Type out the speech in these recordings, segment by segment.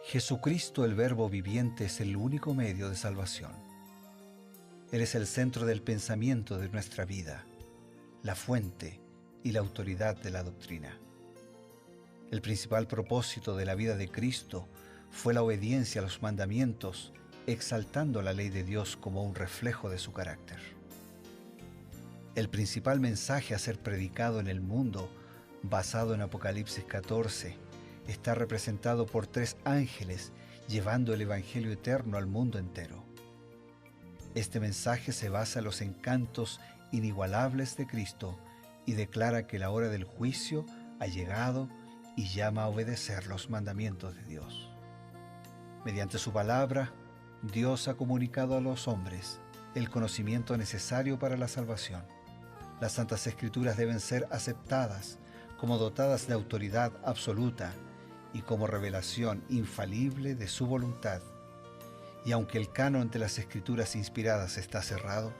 Jesucristo, el Verbo viviente, es el único medio de salvación. Él es el centro del pensamiento de nuestra vida, la fuente y la autoridad de la doctrina. El principal propósito de la vida de Cristo fue la obediencia a los mandamientos, exaltando la ley de Dios como un reflejo de su carácter. El principal mensaje a ser predicado en el mundo, basado en Apocalipsis 14, está representado por 3 ángeles llevando el Evangelio eterno al mundo entero. Este mensaje se basa en los encantos inigualables de Cristo y declara que la hora del juicio ha llegado y llama a obedecer los mandamientos de Dios. Mediante su palabra, Dios ha comunicado a los hombres el conocimiento necesario para la salvación. Las Santas Escrituras deben ser aceptadas como dotadas de autoridad absoluta y como revelación infalible de su voluntad. Y aunque el canon de las Escrituras inspiradas está cerrado,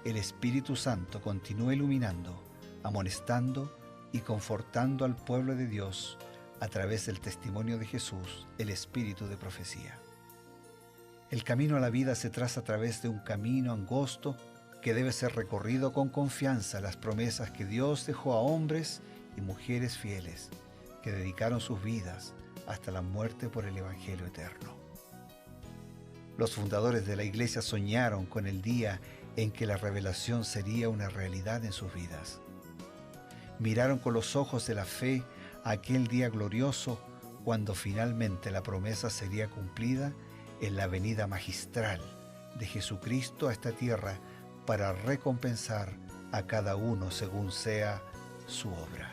el Espíritu Santo continúa iluminando, amonestando y confortando al pueblo de Dios a través del testimonio de Jesús, el Espíritu de profecía. El camino a la vida se traza a través de un camino angosto que debe ser recorrido con confianza a las promesas que Dios dejó a hombres y mujeres fieles que dedicaron sus vidas hasta la muerte por el Evangelio eterno. Los fundadores de la Iglesia soñaron con el día en que la revelación sería una realidad en sus vidas. Miraron con los ojos de la fe a aquel día glorioso cuando finalmente la promesa sería cumplida en la venida magistral de Jesucristo a esta tierra para recompensar a cada uno según sea su obra.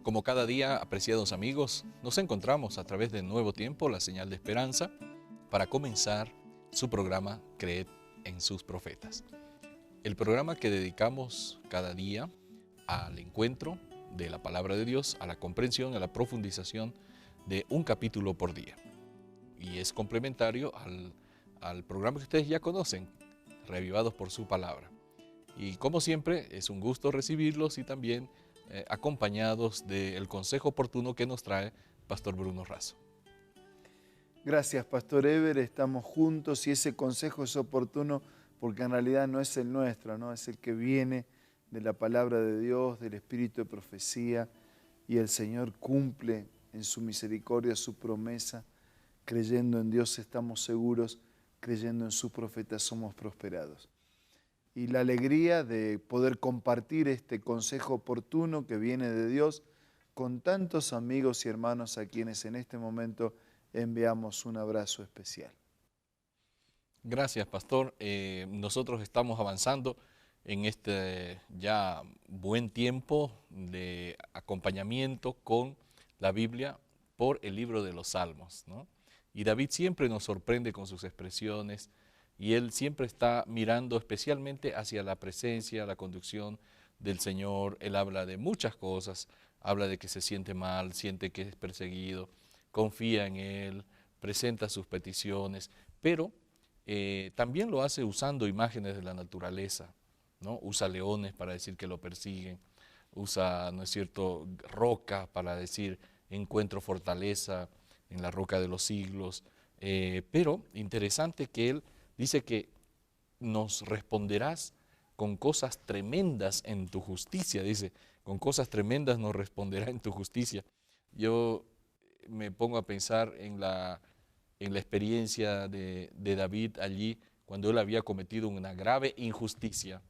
Como cada día, apreciados amigos, nos encontramos a través de Nuevo Tiempo, la señal de esperanza, para comenzar su programa Creed en sus profetas. El programa que dedicamos cada día al encuentro de la palabra de Dios, a la comprensión, a la profundización de un capítulo por día. Y es complementario al programa que ustedes ya conocen, Reavivados por su palabra. Y como siempre, es un gusto recibirlos y también acompañados del consejo oportuno que nos trae Pastor Bruno Razo. Gracias, Pastor Eber, estamos juntos y ese consejo es oportuno porque en realidad no es el nuestro, ¿no? Es el que viene de la palabra de Dios, del espíritu de profecía, y el Señor cumple en su misericordia su promesa. Creyendo en Dios estamos seguros, creyendo en sus profetas somos prosperados. Y la alegría de poder compartir este consejo oportuno que viene de Dios con tantos amigos y hermanos a quienes en este momento enviamos un abrazo especial. Gracias, Pastor. Nosotros estamos avanzando en este ya buen tiempo de acompañamiento con la Biblia por el libro de los Salmos, ¿no? Y David siempre nos sorprende con sus expresiones y él siempre está mirando especialmente hacia la presencia, la conducción del Señor. Él habla de muchas cosas, habla de que se siente mal, siente que es perseguido, confía en Él, presenta sus peticiones, pero también lo hace usando imágenes de la naturaleza, ¿no? Usa leones para decir que lo persiguen, usa, ¿no es cierto?, roca para decir encuentro fortaleza en la roca de los siglos, pero interesante que él dice que nos responderás con cosas tremendas en tu justicia, dice, con cosas tremendas nos responderá en tu justicia. Yo me pongo a pensar en la experiencia de David allí, cuando él había cometido una grave injusticia,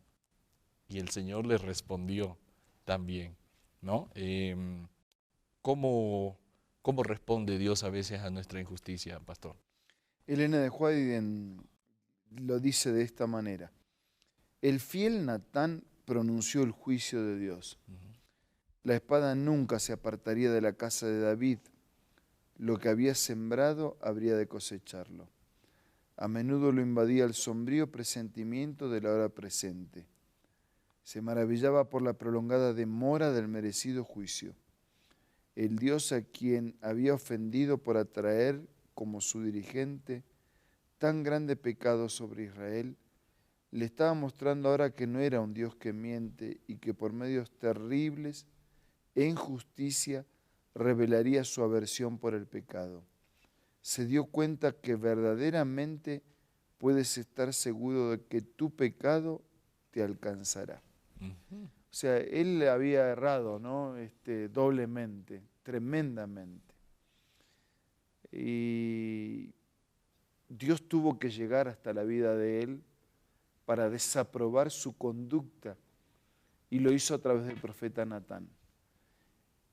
y el Señor le respondió también, ¿no? ¿Cómo responde Dios a veces a nuestra injusticia, Pastor? Elena de White lo dice de esta manera: el fiel Natán pronunció el juicio de Dios. La espada nunca se apartaría de la casa de David. Lo que había sembrado habría de cosecharlo. A menudo lo invadía el sombrío presentimiento de la hora presente. Se maravillaba por la prolongada demora del merecido juicio. El Dios a quien había ofendido por atraer como su dirigente tan grande pecado sobre Israel, le estaba mostrando ahora que no era un Dios que miente y que por medios terribles e injusticia revelaría su aversión por el pecado. Se dio cuenta que verdaderamente puedes estar seguro de que tu pecado te alcanzará. O sea, él había errado, ¿no? Doblemente, tremendamente. Y Dios tuvo que llegar hasta la vida de él para desaprobar su conducta, y lo hizo a través del profeta Natán.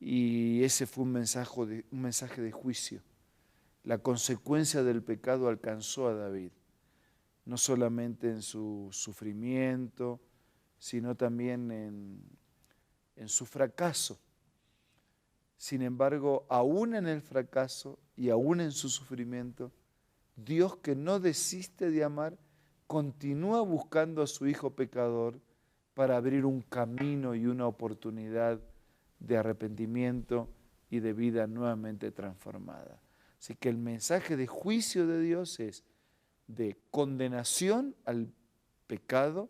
Y ese fue un mensaje de juicio. La consecuencia del pecado alcanzó a David, no solamente en su sufrimiento, sino también en su fracaso. Sin embargo, aún en el fracaso y aún en su sufrimiento, Dios, que no desiste de amar, continúa buscando a su hijo pecador para abrir un camino y una oportunidad de arrepentimiento y de vida nuevamente transformada. Así que el mensaje de juicio de Dios es de condenación al pecado,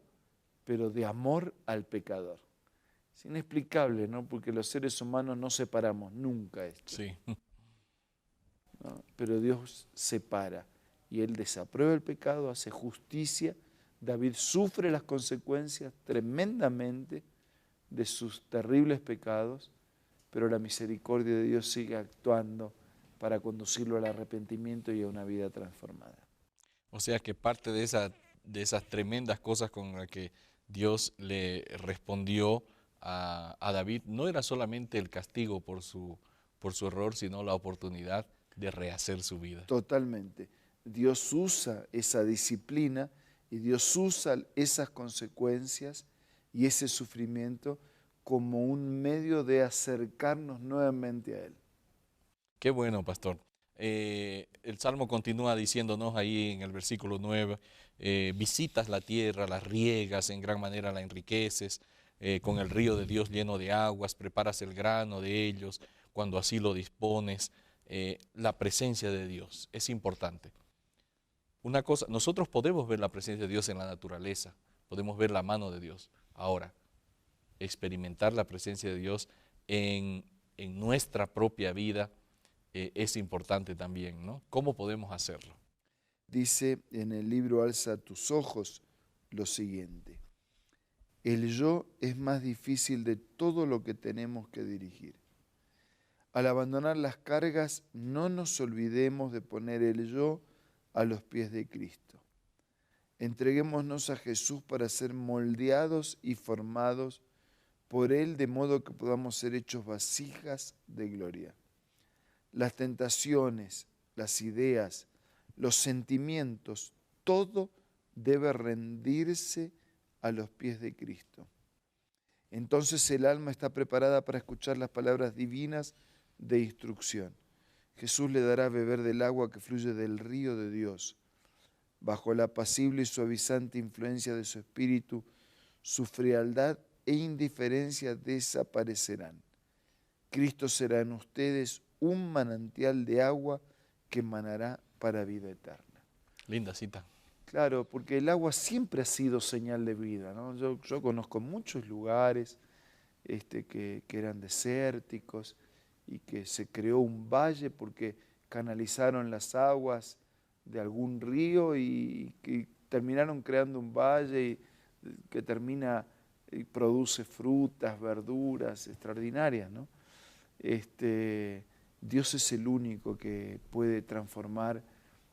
pero de amor al pecador. Es inexplicable, ¿no? Porque los seres humanos no separamos nunca esto. Sí. ¿No? Pero Dios separa y Él desaprueba el pecado, hace justicia. David sufre las consecuencias tremendamente de sus terribles pecados, pero la misericordia de Dios sigue actuando para conducirlo al arrepentimiento y a una vida transformada. O sea que parte de esas tremendas cosas con las que Dios le respondió a David no era solamente el castigo por su error, sino la oportunidad de rehacer su vida. Totalmente. Dios usa esa disciplina y Dios usa esas consecuencias y ese sufrimiento como un medio de acercarnos nuevamente a Él. Qué bueno, pastor. El Salmo continúa diciéndonos ahí en el versículo 9, visitas la tierra, la riegas, en gran manera la enriqueces, con el río de Dios lleno de aguas, preparas el grano de ellos, cuando así lo dispones. La presencia de Dios es importante. Una cosa, nosotros podemos ver la presencia de Dios en la naturaleza, podemos ver la mano de Dios. Ahora, experimentar la presencia de Dios en nuestra propia vida es importante también, ¿no? ¿Cómo podemos hacerlo? Dice en el libro Alza tus ojos lo siguiente: el yo es más difícil de todo lo que tenemos que dirigir. Al abandonar las cargas, no nos olvidemos de poner el yo a los pies de Cristo. Entreguémonos a Jesús para ser moldeados y formados por Él, de modo que podamos ser hechos vasijas de gloria. Las tentaciones, las ideas, los sentimientos, todo debe rendirse a los pies de Cristo. Entonces el alma está preparada para escuchar las palabras divinas de instrucción. Jesús le dará a beber del agua que fluye del río de Dios. Bajo la apacible y suavizante influencia de su espíritu, su frialdad e indiferencia desaparecerán. Cristo será en ustedes un manantial de agua que manará para vida eterna. Linda cita. Claro, porque el agua siempre ha sido señal de vida, ¿no? Yo conozco muchos lugares que eran desérticos y que se creó un valle porque canalizaron las aguas de algún río y que terminaron creando un valle que termina y produce frutas, verduras extraordinarias, ¿no? Dios es el único que puede transformar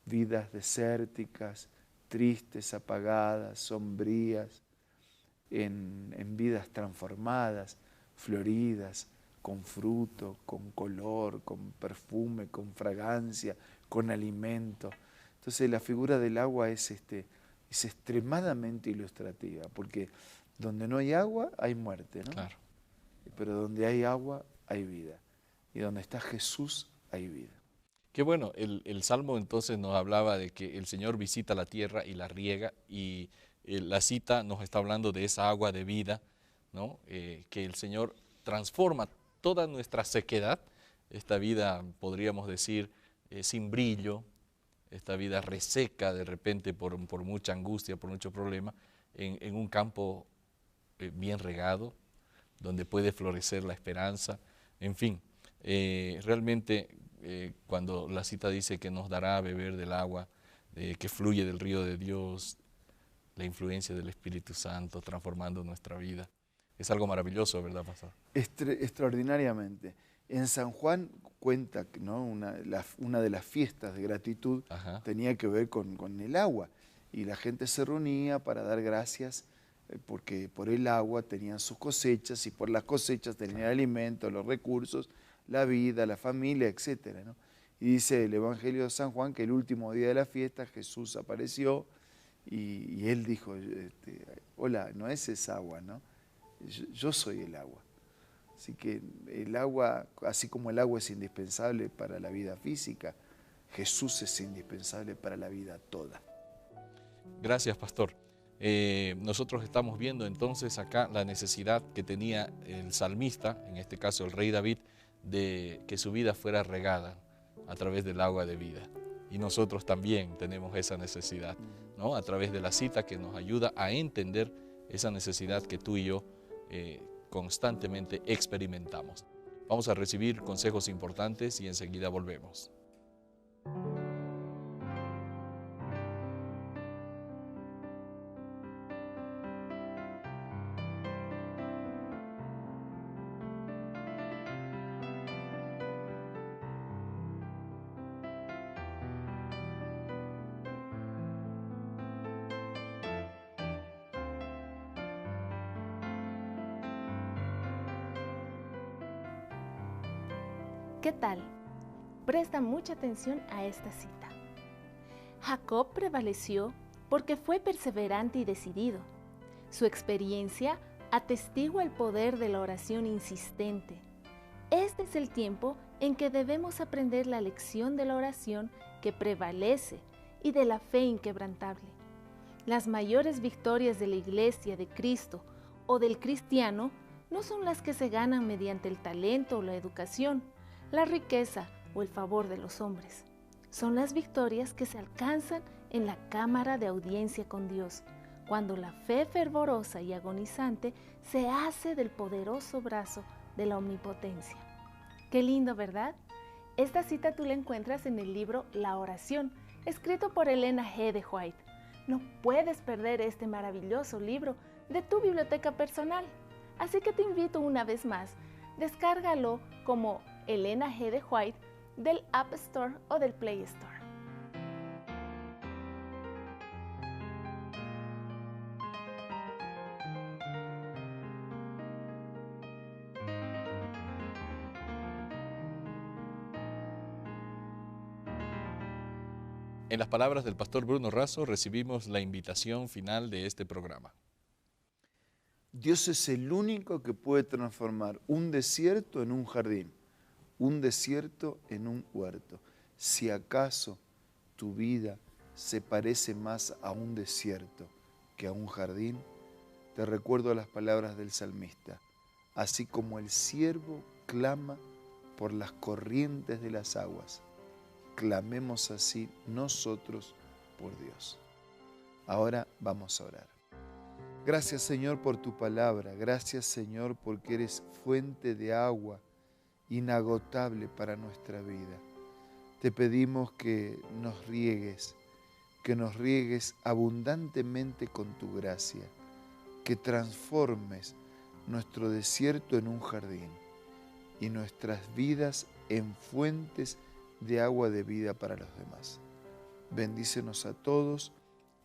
vidas desérticas, tristes, apagadas, sombrías, en vidas transformadas, floridas, con fruto, con color, con perfume, con fragancia, con alimento. Entonces la figura del agua es extremadamente ilustrativa, porque donde no hay agua hay muerte, ¿no? Claro. Pero donde hay agua hay vida. Y donde está Jesús hay vida. Qué bueno, el Salmo entonces nos hablaba de que el Señor visita la tierra y la riega, y la cita nos está hablando de esa agua de vida, ¿no? Que el Señor transforma toda nuestra sequedad, esta vida, podríamos decir, sin brillo, esta vida reseca de repente por mucha angustia, por mucho problema, en un campo bien regado, donde puede florecer la esperanza. En fin, realmente cuando la cita dice que nos dará a beber del agua que fluye del río de Dios, la influencia del Espíritu Santo transformando nuestra vida, es algo maravilloso, ¿verdad, pastor? Extraordinariamente. En San Juan cuenta, ¿no?, una de las fiestas de gratitud tenía que ver con el agua, y la gente se reunía para dar gracias porque por el agua tenían sus cosechas, y por las cosechas tenían el alimento, los recursos, la vida, la familia, etc., ¿no? Y dice el Evangelio de San Juan que el último día de la fiesta Jesús apareció y él dijo, hola, no es esa agua, ¿no? Yo soy el agua. Así que el agua, así como el agua es indispensable para la vida física, Jesús es indispensable para la vida toda. Gracias, pastor. Nosotros estamos viendo entonces acá la necesidad que tenía el salmista, en este caso el rey David, de que su vida fuera regada a través del agua de vida. Y nosotros también tenemos esa necesidad, ¿no? A través de la cita que nos ayuda a entender esa necesidad que tú y yo constantemente experimentamos. Vamos a recibir consejos importantes y enseguida volvemos. ¿Qué tal? Presta mucha atención a esta cita. Jacob prevaleció porque fue perseverante y decidido. Su experiencia atestigua el poder de la oración insistente. Este es el tiempo en que debemos aprender la lección de la oración que prevalece y de la fe inquebrantable. Las mayores victorias de la Iglesia de Cristo o del cristiano no son las que se ganan mediante el talento o la educación, la riqueza o el favor de los hombres. Son las victorias que se alcanzan en la cámara de audiencia con Dios, cuando la fe fervorosa y agonizante se hace del poderoso brazo de la omnipotencia. Qué lindo, ¿verdad? Esta cita tú la encuentras en el libro La Oración, escrito por Elena G. de White. No puedes perder este maravilloso libro de tu biblioteca personal. Así que te invito una vez más, descárgalo como Elena G. de White del App Store o del Play Store. En las palabras del pastor Bruno Razo recibimos la invitación final de este programa. Dios es el único que puede transformar un desierto en un jardín, un desierto en un huerto. Si acaso tu vida se parece más a un desierto que a un jardín, te recuerdo las palabras del salmista. Así como el ciervo clama por las corrientes de las aguas, clamemos así nosotros por Dios. Ahora vamos a orar. Gracias, Señor, por tu palabra. Gracias, Señor, porque eres fuente de agua inagotable para nuestra vida. Te pedimos que nos riegues abundantemente con tu gracia, que transformes nuestro desierto en un jardín y nuestras vidas en fuentes de agua de vida para los demás. Bendícenos a todos,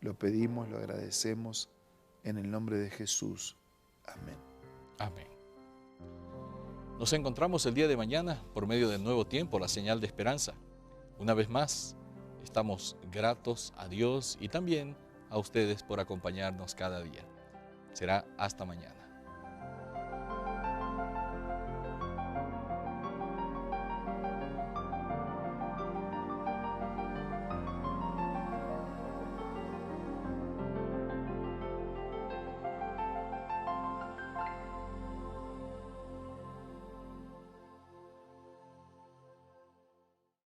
lo pedimos, lo agradecemos, en el nombre de Jesús. Amén. Amén. Nos encontramos el día de mañana por medio del Nuevo Tiempo, la señal de esperanza. Una vez más, estamos gratos a Dios y también a ustedes por acompañarnos cada día. Será hasta mañana.